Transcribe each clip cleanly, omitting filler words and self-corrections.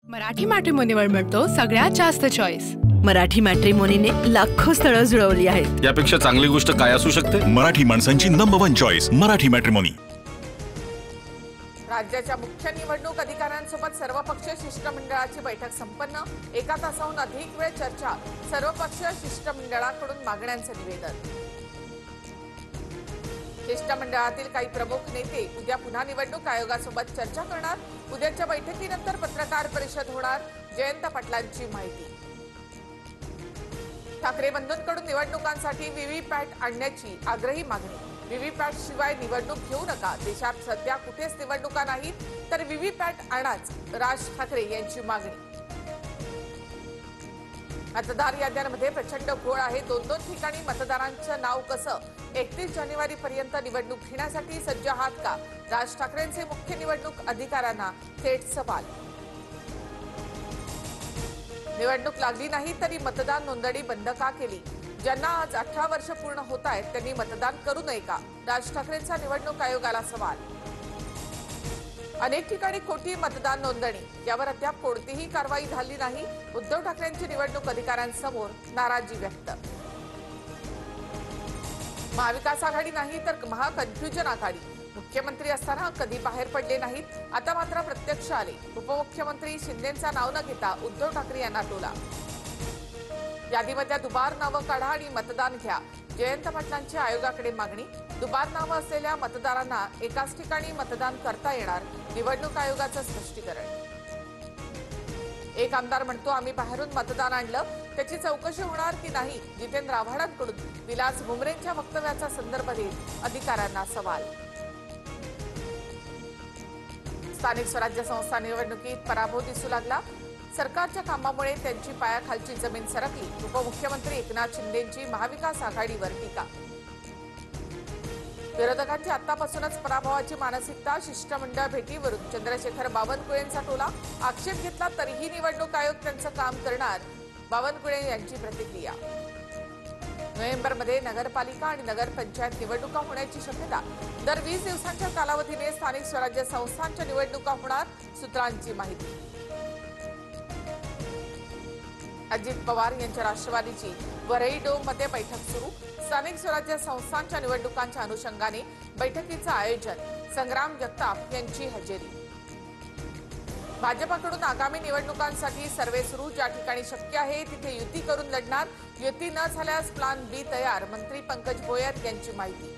मराठी मॅट्रिमोनीवर मिळतो सगळ्यात जास्त चॉईस। मराठी मॅट्रिमोनीने लाखो स्थळं जुळवली आहेत। यापेक्षा चांगली गोष्ट काय असू शकते? मराठी माणसांची नंबर 1 चॉईस मराठी मॅट्रिमोनी। राज्याच्या मुख्य निवडणूक अधिकाऱ्यांसोबत सर्वपक्षीय शिष्टमंडळाची बैठक संपन्न। 1 तासाहून अधिक वेळ चर्चा। सर्वपक्षीय शिष्टमंडळाकडून मागण्यांचे निवेदन। शिष्टमंडळातील काही प्रमुख नेते उद्या पुन्हा निवडणूक आयोगासोबत चर्चा करणार। उद्याच्या बैठकीनंतर पत्रकार परिषद होणार। जयंत पाटलांची माहिती। ठाकरे बंधूंकडून निवडणुकांसाठी व्हीव्हीपॅट आणण्याची आग्रही मागणी। व्हीव्हीपॅट शिवाय निवडणूक घेऊ नका। देशात सध्या कुठेच निवडणुका नाहीत तर व्हीव्हीपॅट आणाच, राज ठाकरे यांची मागणी। मतदार याद्यांमध्ये प्रचंड घोळ आहे। 2-2 ठिकाणी मतदारांचं नाव कसं? 31 जानेवारीपर्यंत निवडणूक घेण्यासाठी सज्ज आहात का? राज ठाकरेंचे मुख्य निवडणूक अधिकाऱ्यांना थेट सवाल। निवडणूक लागली नाही तरी मतदान नोंदणी बंद का केली? ज्यांना आज 18 वर्ष पूर्ण होत आहेत त्यांनी मतदान करू नये का? राज ठाकरेंचा निवडणूक आयोगाला सवाल। अनेक ठिकाणी खोटी मतदान नोंदणी, यावर अद्याप कोणतीही कारवाई झाली नाही। उद्धव ठाकरेंची निवडणूक अधिकाऱ्यांसमोर नाराजी व्यक्त। महाविकास आघाडी नाही तर महाकन्फ्युजन आघाडी। मुख्यमंत्री असताना कधी बाहेर पडले नाहीत, आता मात्र प्रत्यक्ष आले। उपमुख्यमंत्री शिंदेंचा नाव न घेता उद्धव ठाकरे यांना टोला। यादीमध्ये दुबार नावं काढा आणि मतदान घ्या, जयंत पाटलांची आयोगाकडे मागणी। दुबार नावं असलेल्या मतदारांना एकाच ठिकाणी मतदान करता येणार, निवडणूक आयोगाचं स्पष्टीकरण। एक आमदार म्हणतो आम्ही बाहेरून मतदान आणलं, त्याची चौकशी होणार की नाही? जितेंद्र आव्हाडांकडून विलास भुमरेंच्या वक्तव्याचा संदर्भ देत अधिकाऱ्यांना सवाल। स्थानिक स्वराज्य संस्था निवडणुकीत पराभव दिसू लागला। सरकारच्या कामामुळे त्यांची पायाखालची जमीन सरकली। उपमुख्यमंत्री एकनाथ शिंदेंची महाविकास आघाडीवर टीका। विरोधकांची आतापासूनच पराभवाची मानसिकता। शिष्टमंडळ भेटीवरून चंद्रशेखर बावनकुळेंचा टोला। आक्षेप घेतला तरीही निवडणूक आयोग त्यांचं काम करणार, बावनकुळे यांची प्रतिक्रिया। नोव्हेंबरमध्ये नगरपालिका आणि नगरपंचायत निवडणुका होण्याची शक्यता। दर 20 दिवसांच्या कालावधीने स्थानिक स्वराज्य संस्थांच्या निवडणुका होणार, सूत्रांची माहिती। अजित पवार यांच्या राष्ट्रवादीची वरळी-डोममध्ये बैठक सुरू। स्थानिक स्वराज्य संस्थांच्या निवडणुकांच्या अनुषंगाने बैठकीचं आयोजन। संग्राम जगताप यांची हजेरी। भाजपकडून आगामी निवडणुकांसाठी सर्वे सुरू। ज्या ठिकाणी शक्य आहे तिथे युती करून लढणार। युती न झाल्यास प्लान बी तयार, मंत्री पंकज भोयर यांची माहिती।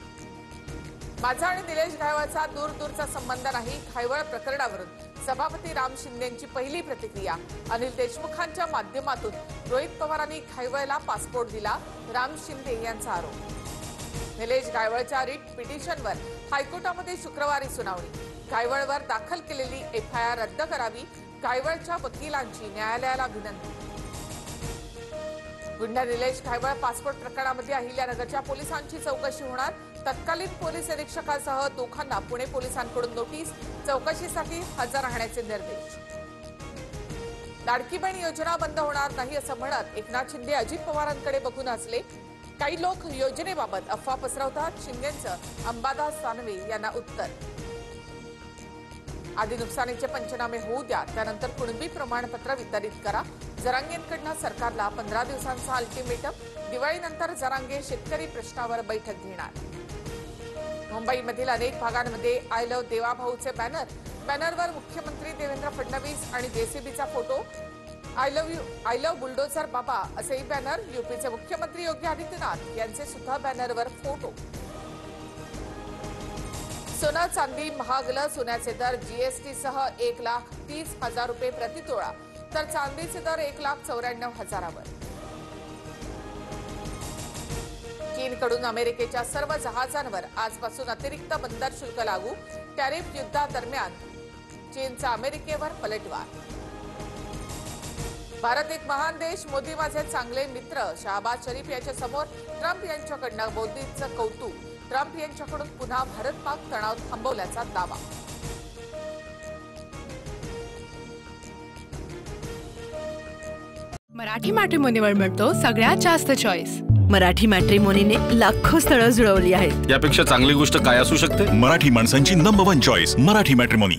माझा आणि निलेश घायवळचा दूरचा संबंध नाही, घायवळ प्रकरणावरून सभापती राम शिंदेंची पहिली प्रतिक्रिया। अनिल देशमुखांच्या माध्यमातून रोहित पवारांनी घायवळला पासपोर्ट दिला, राम शिंदे यांचा आरोप। निलेश घायवळच्या रिट पिटिशनवर हायकोर्टामध्ये शुक्रवारी सुनावणी। घायवळवर दाखल केलेली एफआयआर रद्द करावी, घायवळच्या वकिलांची न्यायालयाला विनंती। गुंड निलेश घायवळ पासपोर्ट प्रकरणामध्ये अहिल्यानगरच्या पोलिसांची चौकशी होणार। तत्कालीन पोलीस निरीक्षकासह दोघांना पुणे पोलिसांकडून नोटीस। चौकशीसाठी हजर राहण्याचे निर्देश। लाडकी बहीण योजना बंद होणार नाही असं म्हणत एकनाथ शिंदे अजित पवारांकडे बघून हसले। काही लोक योजनेबाबत अफवा पसरवतात, शिंदेंचं अंबादास दानवे यांना उत्तर। आधी नुकसानीचे पंचनामे होऊ द्या, त्यानंतर कुणबी प्रमाणपत्र वितरित करा। जरांगेंकडनं सरकारला 15 दिवसांचा अल्टिमेटम। दिवाळीनंतर जरांगे शेतकरी प्रश्नावर बैठक घेणार। मुंबईमधील अनेक भागांमध्ये आय लव्ह देवाभाऊचे बॅनरवर मुख्यमंत्री देवेंद्र फडणवीस आणि जेसीबीचा फोटो। आय लव्ह बुलडोझर बाबा असेही बॅनर। यूपीचे मुख्यमंत्री योगी आदित्यनाथ यांचे सुद्धा बॅनरवर फोटो। सोनं चांदी महागलं। सोन्याचे दर जीएसटीसह 1,30,000 रुपये प्रतितोळा, तर चांदीचे दर 1,94,000वर। चीनकडून अमेरिकेच्या सर्व जहाजांवर आजपासून अतिरिक्त बंदर शुल्क लागू। टॅरिफ युद्धादरम्यान चीनचा अमेरिकेवर पलटवार। भारत एक महान देश, मोदी माझे चांगले मित्र। शहबाज शरीफ यांच्या समोर ट्रम्प यांच्याकडनं मोदींचं कौतुक। ट्रम्प यांच्याकडून पुन्हा भारत-पाक तणाव थांबवल्याचा दावा। मराठी मॅट्रिमोनीवर मिळतो सगळ्यात जास्त चॉईस। मराठी मॅट्रिमोनीने लाखो स्थळं जुळवली आहेत। यापेक्षा चांगली गोष्ट काय असू शकते? मराठी माणसांची नंबर 1 चॉईस मराठी मॅट्रिमोनी।